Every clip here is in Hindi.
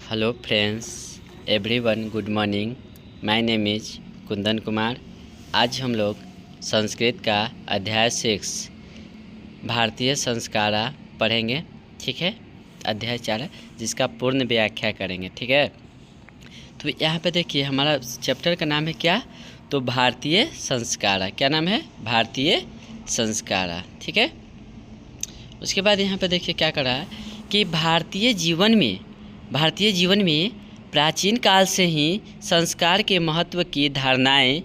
Hello friends, everyone good morning. My name is Kundan Kumar. आज हम लोग संस्कृत का अध्याय 6 भारतीय संस्कारा पढ़ेंगे। ठीक है, अध्याय 4 जिसका पूर्ण व्याख्या करेंगे। ठीक है, तो यहाँ पे देखिए हमारा चैप्टर का नाम है क्या, तो भारतीय संस्कारा। क्या नाम है? भारतीय संस्कारा। ठीक है, उसके बाद यहाँ पे देखिए क्या कर रहा है कि भारतीय जीवन में प्राचीन काल से ही संस्कार के महत्व की धारणाएं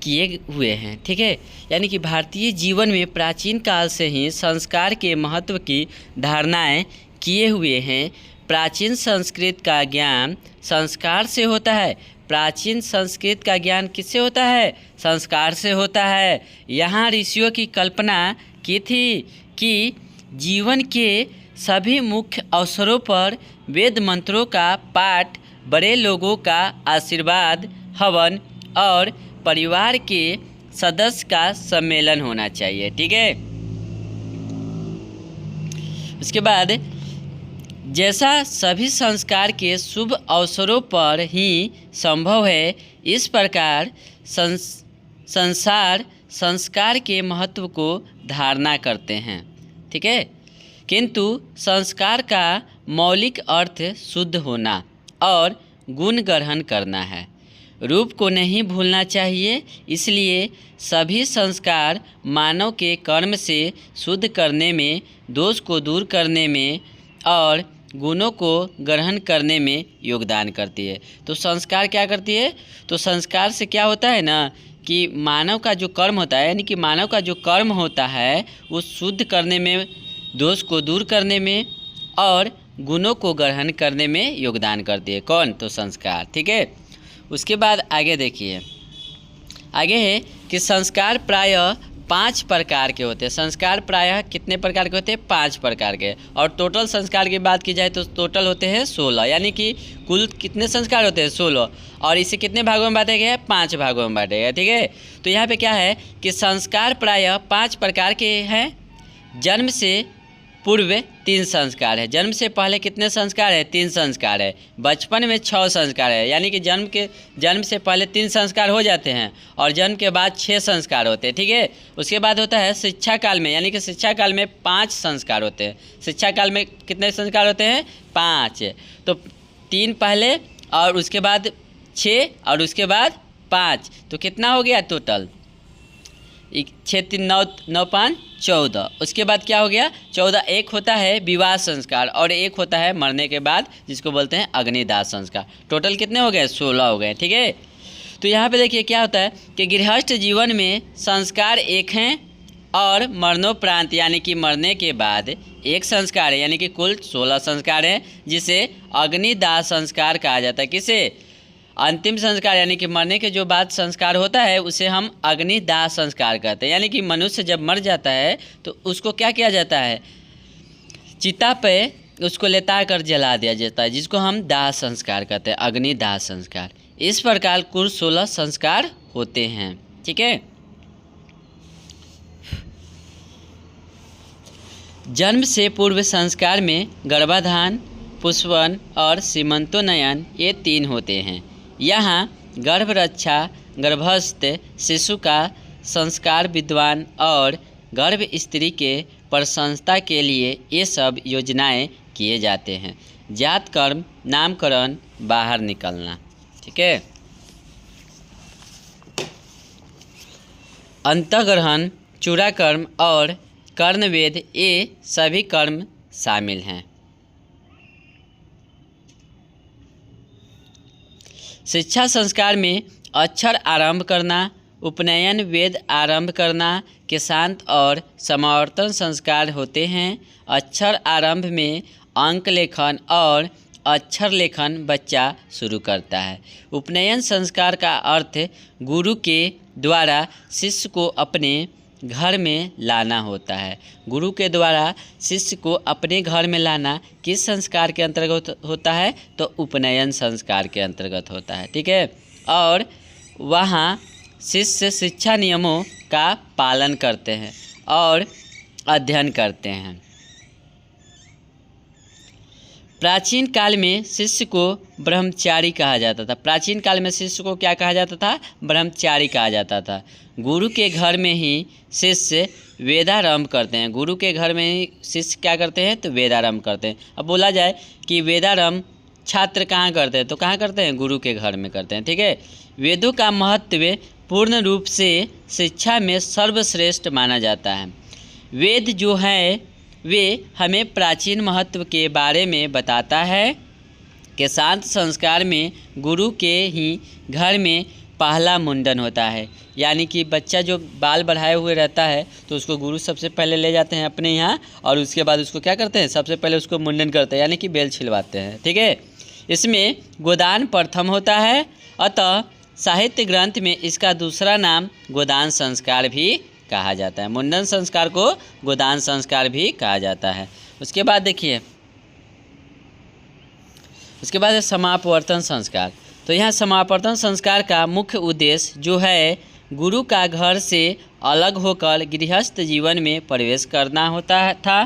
किए हुए हैं। ठीक है, यानी कि भारतीय जीवन में प्राचीन काल से ही संस्कार के महत्व की धारणाएं किए हुए हैं। प्राचीन संस्कृत का ज्ञान संस्कार से होता है। प्राचीन संस्कृत का ज्ञान किससे होता है? संस्कार से होता है। यहाँ ऋषियों की कल्पना की थी कि जीवन के सभी मुख्य अवसरों पर वेद मंत्रों का पाठ, बड़े लोगों का आशीर्वाद, हवन और परिवार के सदस्य का सम्मेलन होना चाहिए। ठीक है, उसके बाद जैसा सभी संस्कार के शुभ अवसरों पर ही संभव है, इस प्रकार संस्कार के महत्व को धारणा करते हैं। ठीक है, किंतु संस्कार का मौलिक अर्थ शुद्ध होना और गुण ग्रहण करना है। रूप को नहीं भूलना चाहिए। इसलिए सभी संस्कार मानव के कर्म से शुद्ध करने में, दोष को दूर करने में और गुणों को ग्रहण करने में योगदान करती है। तो संस्कार क्या करती है? तो संस्कार से क्या होता है ना कि मानव का जो कर्म होता है, यानी कि मानव का जो कर्म होता है वो शुद्ध करने में, दोष को दूर करने में और गुणों को ग्रहण करने में योगदान करती है। कौन? तो संस्कार। ठीक है, उसके बाद आगे देखिए, आगे है कि संस्कार प्रायः 5 प्रकार के होते हैं। संस्कार प्रायः कितने प्रकार के होते हैं? 5 प्रकार के। और टोटल संस्कार की बात की जाए तो टोटल होते हैं 16, यानी कि कुल कितने संस्कार होते हैं? 16। और इसे कितने भागों में बांटे गए हैं? 5 भागों में बांटे गए। ठीक है, तो यहाँ पे क्या है कि संस्कार प्रायः 5 प्रकार के हैं। जन्म से पूर्व 3 संस्कार है। जन्म से पहले कितने संस्कार है? 3 संस्कार है। बचपन में 6 संस्कार है, यानी कि जन्म से पहले 3 संस्कार हो जाते हैं और जन्म के बाद 6 संस्कार होते हैं। ठीक है, उसके बाद होता है शिक्षा काल में, यानी कि शिक्षा काल में 5 संस्कार होते हैं। शिक्षा काल में कितने संस्कार होते हैं? 5। तो 3 पहले और उसके बाद 6 और उसके बाद 5, तो कितना हो गया टोटल? 6 3 9 9 5 14। उसके बाद क्या हो गया? 14। एक होता है विवाह संस्कार और एक होता है मरने के बाद, जिसको बोलते हैं अग्निदाह संस्कार। टोटल कितने हो गए? 16 हो गए। ठीक है, तो यहाँ पे देखिए क्या होता है कि गृहस्थ जीवन में संस्कार एक हैं और मरणोपरांत, यानी कि मरने के बाद एक संस्कार है, यानी कि कुल 16 संस्कार हैं, जिसे अग्निदाह संस्कार कहा जाता है। किसे? अंतिम संस्कार, यानी कि मरने के जो बाद संस्कार होता है उसे हम अग्निदाह संस्कार कहते हैं। यानी कि मनुष्य जब मर जाता है तो उसको क्या किया जाता है? चिता पे उसको लेटा कर जला दिया जाता है, जिसको हम दाह संस्कार कहते हैं, अग्निदाह संस्कार। इस प्रकार कुल 16 संस्कार होते हैं। ठीक है, जन्म से पूर्व संस्कार में गर्भाधान, पुष्पन और सीमंतोन्नयन ये 3 होते हैं। यहाँ गर्भ रक्षा, गर्भस्थ शिशु का संस्कार, विद्वान और गर्भ स्त्री के प्रशंसा के लिए ये सब योजनाएं किए जाते हैं। जात कर्म, नामकरण, बाहर निकलना। ठीक है, अंतःग्रहण, चूड़ाकर्म और कर्णवेद ये सभी कर्म शामिल हैं। शिक्षा संस्कार में अक्षर आरंभ करना, उपनयन, वेद आरंभ करना के शांत और समावर्तन संस्कार होते हैं। अक्षर आरंभ में अंक लेखन और अक्षर लेखन बच्चा शुरू करता है। उपनयन संस्कार का अर्थ गुरु के द्वारा शिष्य को अपने घर में लाना होता है। गुरु के द्वारा शिष्य को अपने घर में लाना किस संस्कार के अंतर्गत होता है? तो उपनयन संस्कार के अंतर्गत होता है। ठीक है, और वहाँ शिष्य शिक्षा नियमों का पालन करते हैं और अध्ययन करते हैं। प्राचीन काल में शिष्य को ब्रह्मचारी कहा जाता था। प्राचीन काल में शिष्य को क्या कहा जाता था? ब्रह्मचारी कहा जाता था। गुरु के घर में ही शिष्य वेदारंभ करते हैं। गुरु के घर में ही शिष्य क्या करते हैं? तो वेदारंभ करते हैं। अब बोला जाए कि वेदारंभ छात्र कहाँ करते हैं? तो कहाँ करते हैं? गुरु के घर में करते हैं। ठीक है। वेदों का महत्व पूर्ण रूप से शिक्षा में सर्वश्रेष्ठ माना जाता है। वेद जो है वे हमें प्राचीन महत्व के बारे में बताता है कि शांत संस्कार में गुरु के ही घर में पहला मुंडन होता है। यानी कि बच्चा जो बाल बढ़ाए हुए रहता है तो उसको गुरु सबसे पहले ले जाते हैं अपने यहाँ और उसके बाद उसको क्या करते हैं? सबसे पहले उसको मुंडन करते हैं, यानी कि बेल छिलवाते हैं। ठीक है। इसमें गोदान प्रथम होता है, अतः साहित्य ग्रंथ में इसका दूसरा नाम गोदान संस्कार भी कहा जाता है। मुंडन संस्कार को गोदान संस्कार भी कहा जाता है। उसके बाद देखिए, उसके बाद है समापवर्तन संस्कार। तो यहाँ समापवर्तन संस्कार का मुख्य उद्देश्य जो है गुरु का घर से अलग होकर गृहस्थ जीवन में प्रवेश करना होता था।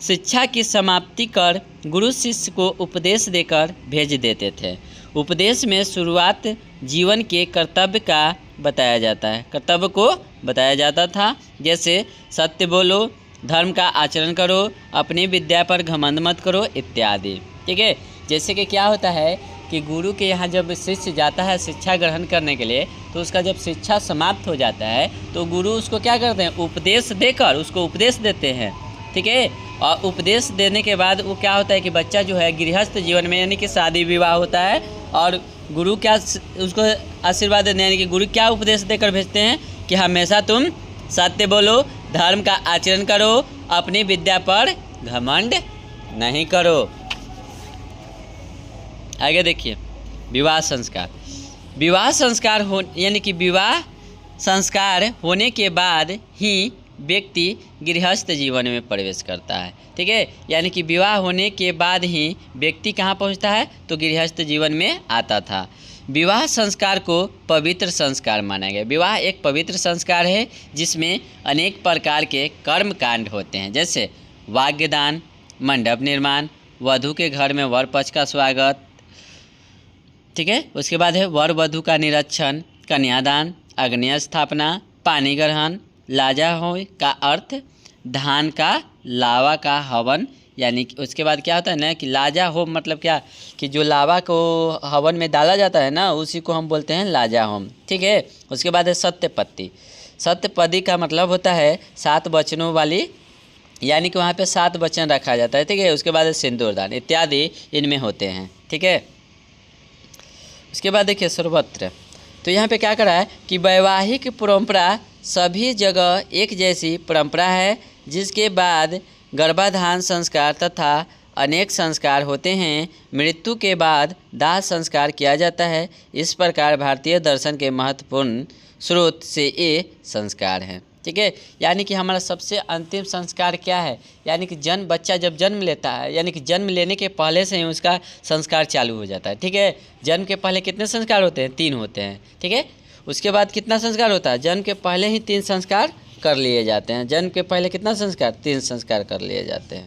शिक्षा की समाप्ति कर गुरु शिष्य को उपदेश देकर भेज देते थे। उपदेश में शुरुआत जीवन के कर्तव्य का बताया जाता है, कर्तव्य को बताया जाता था। जैसे सत्य बोलो, धर्म का आचरण करो, अपनी विद्या पर घमंड मत करो इत्यादि। ठीक है। जैसे कि क्या होता है कि गुरु के यहाँ जब शिष्य जाता है शिक्षा ग्रहण करने के लिए, तो उसका जब शिक्षा समाप्त हो जाता है तो गुरु उसको क्या करते हैं? उपदेश देकर उसको उपदेश देते हैं। ठीक है। और उपदेश देने के बाद वो क्या होता है कि बच्चा जो है गृहस्थ जीवन में, यानी कि शादी विवाह होता है, और गुरु क्या उसको आशीर्वाद देते हैं, यानी कि गुरु क्या उपदेश देकर भेजते हैं कि हमेशा तुम सत्य बोलो, धर्म का आचरण करो, अपनी विद्या पर घमंड नहीं करो। आगे देखिए, विवाह संस्कार। विवाह संस्कार हो यानी कि विवाह संस्कार होने के बाद ही व्यक्ति गृहस्थ जीवन में प्रवेश करता है। ठीक है। यानी कि विवाह होने के बाद ही व्यक्ति कहाँ पहुँचता है? तो गृहस्थ जीवन में आता था। विवाह संस्कार को पवित्र संस्कार माना गया। विवाह एक पवित्र संस्कार है जिसमें अनेक प्रकार के कर्म कांड होते हैं, जैसे वाग्यदान, मंडप निर्माण, वधू के घर में वर पक्ष का स्वागत। ठीक है। उसके बाद है वर वधू का निरीक्षण, कन्यादान, अग्नि स्थापना, पानी ग्रहण, लाजा हो का अर्थ धान का लावा का हवन। यानी कि उसके बाद क्या होता है ना कि लाजा होम मतलब क्या कि जो लावा को हवन में डाला जाता है ना, उसी को हम बोलते हैं लाजा होम। ठीक है। उसके बाद है सत्यपत्ति। सत्यपदी का मतलब होता है 7 वचनों वाली, यानी कि वहाँ पे 7 वचन रखा जाता है। ठीक है। उसके बाद है सिंदूरदान इत्यादि इनमें होते हैं। ठीक है। उसके बाद देखिए सर्वत्र। तो यहाँ पे क्या करा है कि वैवाहिक परंपरा सभी जगह एक जैसी परंपरा है, जिसके बाद गर्भाधान संस्कार तथा अनेक संस्कार होते हैं। मृत्यु के बाद दाह संस्कार किया जाता है। इस प्रकार भारतीय दर्शन के महत्वपूर्ण स्रोत से ये संस्कार हैं। ठीक है। यानी कि हमारा सबसे अंतिम संस्कार क्या है? यानी कि बच्चा जब जन्म लेता है, यानी कि जन्म लेने के पहले से ही उसका संस्कार चालू हो जाता है। ठीक है। जन्म के पहले कितने संस्कार होते हैं? 3 होते हैं। ठीक है। उसके बाद कितना संस्कार होता है? जन्म के पहले ही 3 संस्कार कर लिए जाते हैं। जन्म के पहले कितना संस्कार? 3 संस्कार कर लिए जाते हैं।